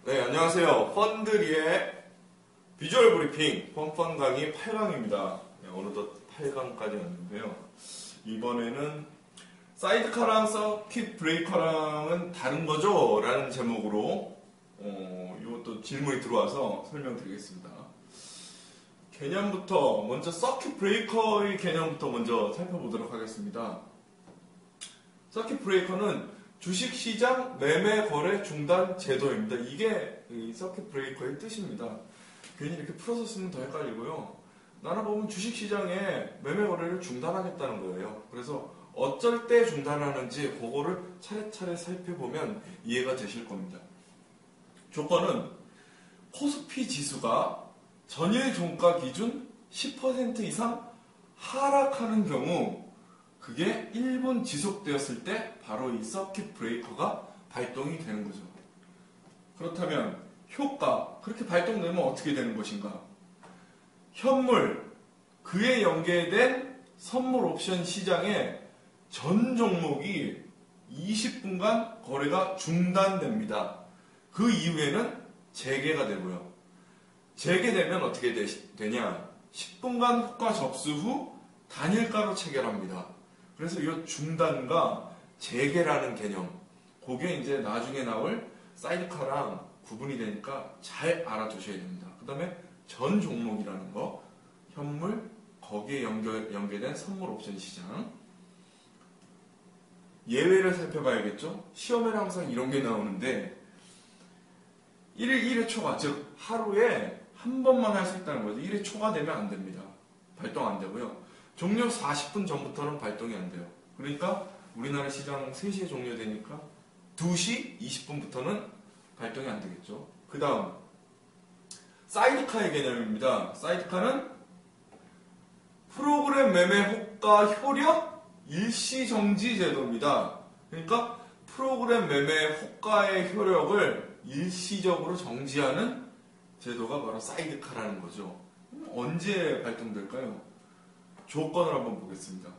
네, 안녕하세요. 펀드리의 비주얼 브리핑 펀펀 강의 8강입니다. 네, 어느덧 8강까지 왔는데요. 이번에는 사이드카랑 서킷 브레이커랑은 다른 거죠? 라는 제목으로 이것도 질문이 들어와서 설명드리겠습니다. 개념부터 먼저 서킷 브레이커의 개념부터 먼저 살펴보도록 하겠습니다. 서킷 브레이커는 주식시장 매매 거래 중단 제도입니다. 이게 이 서킷 브레이커의 뜻입니다. 괜히 이렇게 풀어서 쓰면 더 헷갈리고요. 나눠 보면 주식시장에 매매 거래를 중단하겠다는 거예요. 그래서 어쩔 때 중단하는지 그거를 차례차례 살펴보면 이해가 되실 겁니다. 조건은 코스피 지수가 전일 종가 기준 10% 이상 하락하는 경우 그게 1분 지속되었을 때 바로 이 서킷 브레이커가 발동이 되는 거죠. 그렇다면 효과, 그렇게 발동되면 어떻게 되는 것인가? 현물, 그에 연계된 선물 옵션 시장의 전 종목이 20분간 거래가 중단됩니다. 그 이후에는 재개가 되고요. 재개되면 어떻게 되냐? 10분간 호가 접수 후 단일가로 체결합니다. 그래서 이 중단과 재개라는 개념, 그게 이제 나중에 나올 사이드카랑 구분이 되니까 잘 알아두셔야 됩니다. 그 다음에 전 종목이라는 거, 현물, 거기에 연계된 선물 옵션 시장. 예외를 살펴봐야겠죠? 시험에는 항상 이런 게 나오는데 1일 1회 초과, 즉 하루에 한 번만 할 수 있다는 거죠. 1회 초과되면 안 됩니다. 발동 안 되고요. 종료 40분 전부터는 발동이 안 돼요. 그러니까 우리나라 시장 3시에 종료되니까 2시 20분부터는 발동이 안 되겠죠. 그 다음 사이드카의 개념입니다. 사이드카는 프로그램 매매 호가 효력 일시정지 제도입니다. 그러니까 프로그램 매매 호가의 효력을 일시적으로 정지하는 제도가 바로 사이드카라는 거죠. 언제 발동될까요? 조건을 한번 보겠습니다.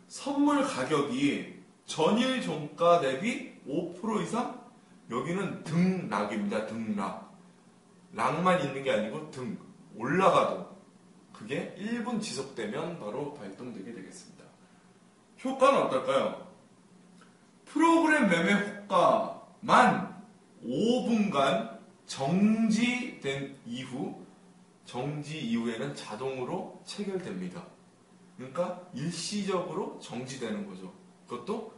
선물 가격이 전일 종가 대비 5% 이상? 여기는 등락입니다. 등락. 락만 있는 게 아니고 등. 올라가도 그게 1분 지속되면 바로 발동되게 되겠습니다. 효과는 어떨까요? 프로그램 매매 호가만 5분간 정지된 이후 정지 이후에는 자동으로 체결됩니다. 그러니까 일시적으로 정지되는 거죠. 그것도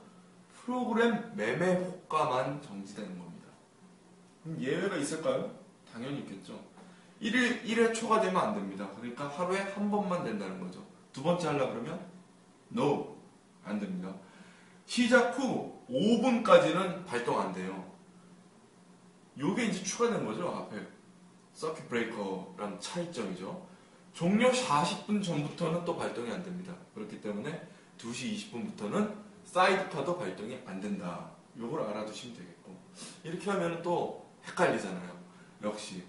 프로그램 매매 호가만 정지되는 겁니다. 그럼 예외가 있을까요? 당연히 있겠죠. 1회 초과되면 안 됩니다. 그러니까 하루에 한 번만 된다는 거죠. 두 번째 하려고 그러면 No, 안 됩니다. 시작 후 5분까지는 발동 안 돼요. 요게 이제 추가된 거죠. 앞에 서킷 브레이커랑 차이점이죠. 종료 40분 전부터는 또 발동이 안 됩니다. 그렇기 때문에 2시 20분부터는 사이드카도 발동이 안 된다. 요걸 알아두시면 되겠고, 이렇게 하면 또 헷갈리잖아요. 역시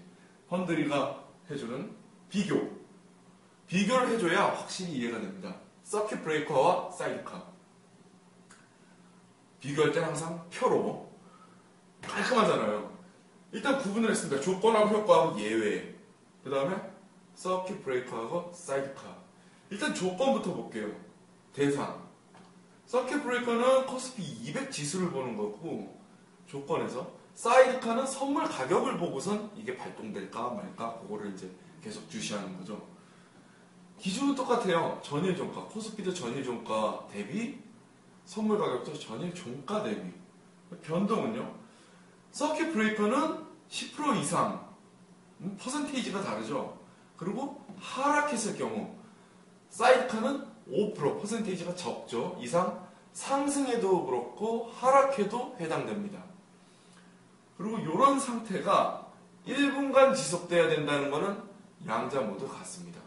펀드리가 해주는 비교를 해줘야 확실히 이해가 됩니다. 서킷 브레이커와 사이드카 비교할 때는 항상 표로 깔끔하잖아요. 일단 구분을 했습니다. 조건하고 효과하고 예외. 그 다음에 서킷 브레이커하고 사이드카. 일단 조건부터 볼게요. 대상. 서킷 브레이커는 코스피 200 지수를 보는 거고, 조건에서 사이드카는 선물 가격을 보고선 이게 발동될까 말까 그거를 이제 계속 주시하는 거죠. 기준은 똑같아요. 전일 종가. 코스피도 전일 종가 대비, 선물 가격도 전일 종가 대비. 변동은요? 서킷 브레이커는 10% 이상, 퍼센테이지가 다르죠. 그리고 하락했을 경우, 사이드카는 5%, 퍼센테이지가 적죠. 이상 상승해도 그렇고 하락해도 해당됩니다. 그리고 이런 상태가 1분간 지속돼야 된다는 것은 양자 모두 같습니다.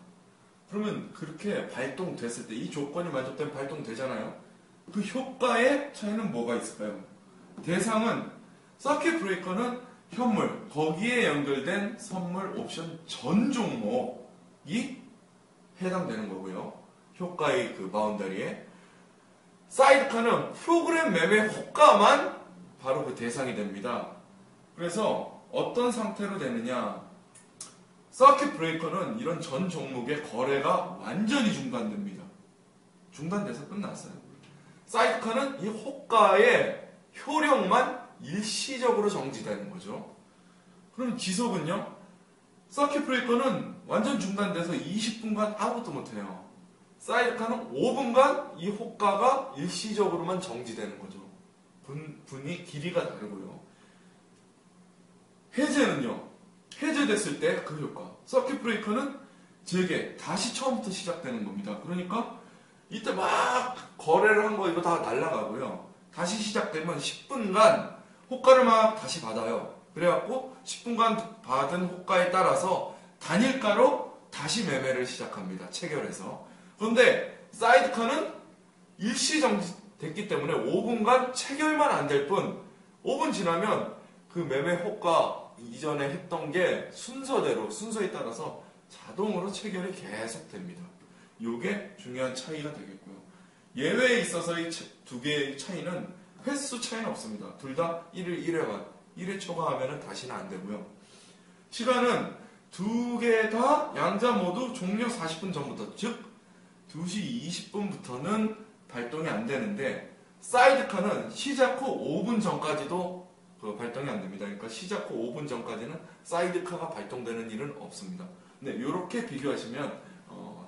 그러면 그렇게 발동됐을 때 이 조건이 만족되면 발동되잖아요. 그 효과의 차이는 뭐가 있을까요? 대상은 서킷 브레이커는 현물, 거기에 연결된 선물 옵션 전 종목이 해당되는 거고요. 효과의 그 바운더리에. 사이드카는 프로그램 매매 호가만 바로 그 대상이 됩니다. 그래서 어떤 상태로 되느냐? 서킷 브레이커는 이런 전 종목의 거래가 완전히 중단됩니다. 중단돼서 끝났어요. 사이드카는 이 호가의 효력만 일시적으로 정지되는 거죠. 그럼 지속은요? 서킷 브레이커는 완전 중단돼서 20분간 아무것도 못해요. 사이드카는 5분간 이 호가가 일시적으로만 정지되는 거죠. 분이 길이가 다르고요. 해제는요? 해제됐을 때 그 효과. 서킷 브레이커는 재개, 다시 처음부터 시작되는 겁니다. 그러니까 이때 막 거래를 한 거 이거 다 날라가고요. 다시 시작되면 10분간 호가를 막 다시 받아요. 그래갖고 10분간 받은 호가에 따라서 단일가로 다시 매매를 시작합니다. 체결해서. 그런데 사이드카는 일시정지 됐기 때문에 5분간 체결만 안 될 뿐 5분 지나면 그 매매 호가 이전에 했던 게 순서에 따라서 자동으로 체결이 계속 됩니다. 이게 중요한 차이가 되겠고요. 예외에 있어서의 두 개의 차이는 횟수 차이는 없습니다. 둘 다 1회 초과하면 다시는 안 되고요. 시간은 두 개 다 양자 모두 종료 40분 전부터, 즉 2시 20분부터는 발동이 안 되는데 사이드카는 시작 후 5분 전까지도 발동이 안 됩니다. 그러니까 시작 후 5분 전까지는 사이드카가 발동되는 일은 없습니다. 네, 이렇게 비교하시면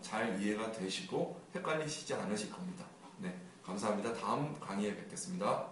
잘 이해가 되시고 헷갈리시지 않으실 겁니다. 네, 감사합니다. 다음 강의에 뵙겠습니다.